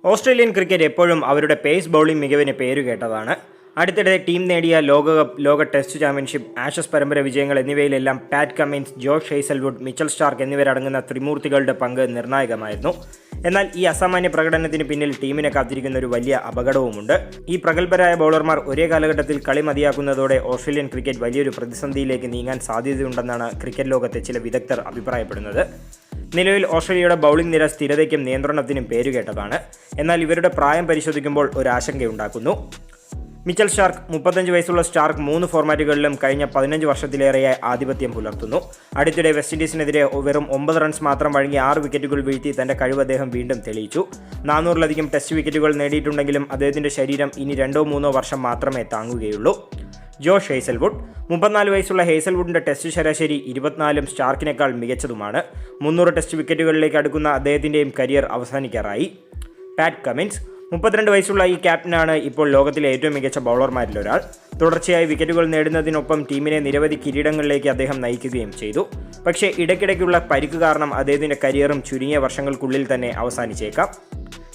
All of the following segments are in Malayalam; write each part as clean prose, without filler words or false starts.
ഓസ്ട്രേലിയൻ ക്രിക്കറ്റ് എപ്പോഴും അവരുടെ പേസ് ബൗളിംഗ് മികവിന് പേരുകേട്ടതാണ്. അടുത്തിടെ ടീം നേടിയ ലോകകപ്പ്, ലോക ടെസ്റ്റ് ചാമ്പ്യൻഷിപ്പ്, ആഷസ് പരമ്പര വിജയങ്ങൾ എന്നിവയിലെല്ലാം Pat Cummins, Josh Hazlewood, Mitchell Starc എന്നിവരടങ്ങുന്ന ത്രിമൂർത്തികളുടെ പങ്ക് നിർണായകമായിരുന്നു. എന്നാൽ ഈ അസാമാന്യ പ്രകടനത്തിന് പിന്നിൽ ടീമിനെ കാത്തിരിക്കുന്ന ഒരു വലിയ അപകടവുമുണ്ട്. ഈ പ്രഗത്ഭരായ ബൗളർമാർ ഒരേ കാലഘട്ടത്തിൽ കളി മതിയാക്കുന്നതോടെ ഓസ്ട്രേലിയൻ ക്രിക്കറ്റ് വലിയൊരു പ്രതിസന്ധിയിലേക്ക് നീങ്ങാൻ സാധ്യതയുണ്ടെന്നാണ് ക്രിക്കറ്റ് ലോകത്തെ ചില വിദഗ്ധർ അഭിപ്രായപ്പെടുന്നത്. നിലവിൽ ഓസ്ട്രേലിയയുടെ ബൗളിംഗ് നിര സ്ഥിരതയ്ക്കും നിയന്ത്രണത്തിനും പേരുകേട്ടതാണ്. എന്നാൽ ഇവരുടെ പ്രായം പരിശോധിക്കുമ്പോൾ ഒരാശങ്കയുണ്ടാക്കുന്നു. മിച്ചൽ സ്റ്റാർക്ക് 35 വയസ്സുള്ള സ്റ്റാർക്ക് 3 ഫോർമാറ്റുകളിലും കഴിഞ്ഞ 15 വർഷത്തിലേറെയായി ആധിപത്യം പുലർത്തുന്നു. അടുത്തിടെ വെസ്റ്റ് ഇൻഡീസിനെതിരെ വെറും 9 റൺസ് മാത്രം വഴങ്ങി 6 വിക്കറ്റുകൾ വീഴ്ത്തി തന്റെ കഴിവ് അദ്ദേഹം വീണ്ടും തെളിയിച്ചു. 400-ലധികം ടെസ്റ്റ് വിക്കറ്റുകൾ നേടിയിട്ടുണ്ടെങ്കിലും അദ്ദേഹത്തിന്റെ ശരീരം ഇനി 2-3 വർഷം മാത്രമേ താങ്ങുകയുള്ളൂ. ജോഷ് ഹേസൽവുഡ് 34 വയസ്സുള്ള ഹേസൽവുഡിന്റെ ടെസ്റ്റ് ശരാശരി 24 സ്റ്റാർക്കിനേക്കാൾ മികച്ചതുമാണ്. 300 ടെസ്റ്റ് വിക്കറ്റുകളിലേക്ക് അടുക്കുന്ന അദ്ദേഹത്തിന്റെയും കരിയർ അവസാനിക്കാറായി. പാറ്റ് കമ്മിൻസ് 32 വയസ്സുള്ള ഈ ക്യാപ്റ്റനാണ് ഇപ്പോൾ ലോകത്തിലെ ഏറ്റവും മികച്ച ബൗളർമാരിലൊരാൾ. തുടർച്ചയായി വിക്കറ്റുകൾ നേടുന്നതിനൊപ്പം ടീമിനെ നിരവധി കിരീടങ്ങളിലേക്ക് അദ്ദേഹം നയിക്കുകയും ചെയ്തു. പക്ഷേ ഇടയ്ക്കിടയ്ക്കുള്ള പരിക്ക് കാരണം അദ്ദേഹത്തിന്റെ കരിയറും ചുരുങ്ങിയ വർഷങ്ങൾക്കുള്ളിൽ തന്നെ അവസാനിച്ചേക്കാം.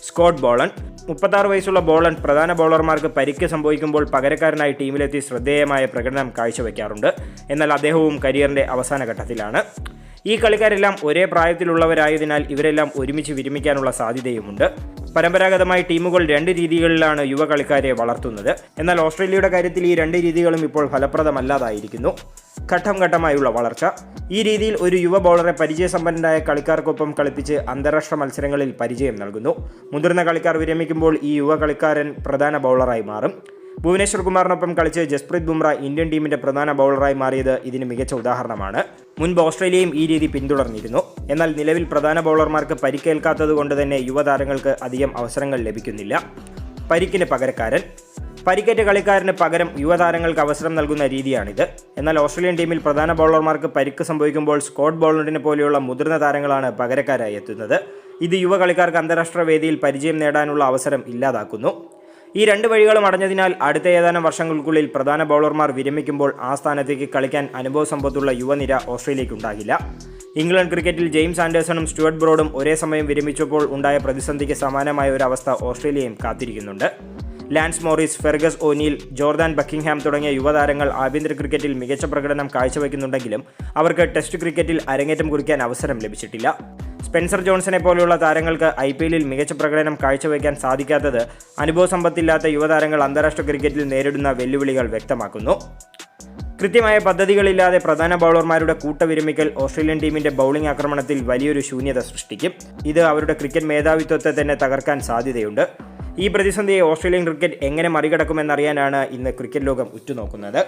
സ്കോട്ട് ബോളണ്ട് 36 വയസ്സുള്ള ബോളണ്ട് പ്രധാന ബൗളർമാർക്ക് പരിക്ക് സംഭവിക്കുമ്പോൾ പകരക്കാരനായി ടീമിലെത്തി ശ്രദ്ധേയമായ പ്രകടനം കാഴ്ചവെക്കാറുണ്ട്. എന്നാൽ അദ്ദേഹവും കരിയറിന്റെ അവസാന ഘട്ടത്തിലാണ്. ഈ കളിക്കാരെല്ലാം ഒരേ പ്രായത്തിലുള്ളവരായതിനാൽ ഇവരെല്ലാം ഒരുമിച്ച് വിരമിക്കാനുള്ള സാധ്യതയുമുണ്ട്. പരമ്പരാഗതമായി ടീമുകൾ 2 രീതികളിലാണ് യുവ കളിക്കാരെ വളർത്തുന്നത്. എന്നാൽ ഓസ്ട്രേലിയയുടെ കാര്യത്തിൽ ഈ 2 രീതികളും ഇപ്പോൾ ഫലപ്രദമല്ലാതായിരിക്കുന്നു. ഘട്ടം ഘട്ടമായുള്ള വളർച്ച. ഈ രീതിയിൽ ഒരു യുവ ബൗളറെ പരിചയസമ്പന്നരായ കളിക്കാർക്കൊപ്പം കളിപ്പിച്ച് അന്താരാഷ്ട്ര മത്സരങ്ങളിൽ പരിചയം നൽകുന്നു. മുതിർന്ന കളിക്കാർ വിരമിക്കുമ്പോൾ ഈ യുവ കളിക്കാരൻ പ്രധാന ബൗളറായി മാറും. ഭുവനേശ്വർ കുമാറിനൊപ്പം കളിച്ച് ജസ്പ്രീത് ബുംറ ഇന്ത്യൻ ടീമിന്റെ പ്രധാന ബൗളറായി മാറിയത് ഇതിന് മികച്ച ഉദാഹരണമാണ്. മുൻപ് ഓസ്ട്രേലിയയും ഈ രീതി പിന്തുടർന്നിരുന്നു. എന്നാൽ നിലവിൽ പ്രധാന ബൗളർമാർക്ക് പരിക്കേൽക്കാത്തതുകൊണ്ട് തന്നെ യുവതാരങ്ങൾക്ക് അധികം അവസരങ്ങൾ ലഭിക്കുന്നില്ല. പരിക്കിന് പകരക്കാരൻ. പരിക്കേറ്റ കളിക്കാരന് പകരം യുവതാരങ്ങൾക്ക് അവസരം നൽകുന്ന രീതിയാണിത്. എന്നാൽ ഓസ്ട്രേലിയൻ ടീമിൽ പ്രധാന ബൗളർമാർക്ക് പരിക്ക് സംഭവിക്കുമ്പോൾ സ്കോട്ട് ബോളണ്ടിനെ പോലെയുള്ള മുതിർന്ന താരങ്ങളാണ് പകരക്കാരായി എത്തുന്നത്. ഇത് യുവ കളിക്കാർക്ക് അന്താരാഷ്ട്ര വേദിയിൽ പരിചയം നേടാനുള്ള അവസരം ഇല്ലാതാക്കുന്നു. ഈ 2 വഴികളും അടഞ്ഞതിനാൽ അടുത്ത ഏതാനും വർഷങ്ങൾക്കുള്ളിൽ പ്രധാന ബൗളർമാർ വിരമിക്കുമ്പോൾ ആ സ്ഥാനത്തേക്ക് കളിക്കാൻ അനുഭവസമ്പത്തുള്ള യുവനിര ഓസ്ട്രേലിയയ്ക്കുണ്ടാകില്ല. ഇംഗ്ലണ്ട് ക്രിക്കറ്റിൽ ജെയിംസ് ആൻഡേഴ്സണും സ്റ്റുവർട്ട് ബ്രോഡും ഒരേ സമയം വിരമിച്ചപ്പോൾ ഉണ്ടായ പ്രതിസന്ധിക്ക് സമാനമായ ഒരു അവസ്ഥ ഓസ്ട്രേലിയയും കാത്തിരിക്കുന്നുണ്ട്. Lance Morris, Fergus O'Neill, Jordan Buckingham തുടങ്ങിയ യുവതാരങ്ങൾ ആഭ്യന്തര ക്രിക്കറ്റിൽ മികച്ച പ്രകടനം കാഴ്ചവെക്കുന്നുണ്ടെങ്കിലും അവർക്ക് ടെസ്റ്റ് ക്രിക്കറ്റിൽ അരങ്ങേറ്റം കുറിക്കാൻ അവസരം ലഭിച്ചിട്ടില്ല. സ്പെൻസർ ജോൺസനെ പോലെയുള്ള താരങ്ങൾക്ക് IPL-ൽ മികച്ച പ്രകടനം കാഴ്ചവെക്കാൻ സാധിക്കാത്തത് അനുഭവസമ്പത്തില്ലാത്ത യുവതാരങ്ങൾ അന്താരാഷ്ട്ര ക്രിക്കറ്റിൽ നേരിടുന്ന വെല്ലുവിളികൾ വ്യക്തമാക്കുന്നു. കൃത്യമായ പദ്ധതികളില്ലാതെ പ്രധാന ബൗളർമാരുടെ കൂട്ടവിരമിക്കൽ ഓസ്ട്രേലിയൻ ടീമിന്റെ ബൗളിംഗ് ആക്രമണത്തിൽ വലിയൊരു ശൂന്യത സൃഷ്ടിക്കും. ഇത് അവരുടെ ക്രിക്കറ്റ് മേധാവിത്വത്തെ തന്നെ തകർക്കാൻ സാധ്യതയുണ്ട്. ഈ പ്രതിസന്ധിയെ ഓസ്ട്രേലിയൻ ക്രിക്കറ്റ് എങ്ങനെ മറികടക്കുമെന്നറിയാനാണ് ഇന്ന് ക്രിക്കറ്റ് ലോകം ഉറ്റുനോക്കുന്നത്.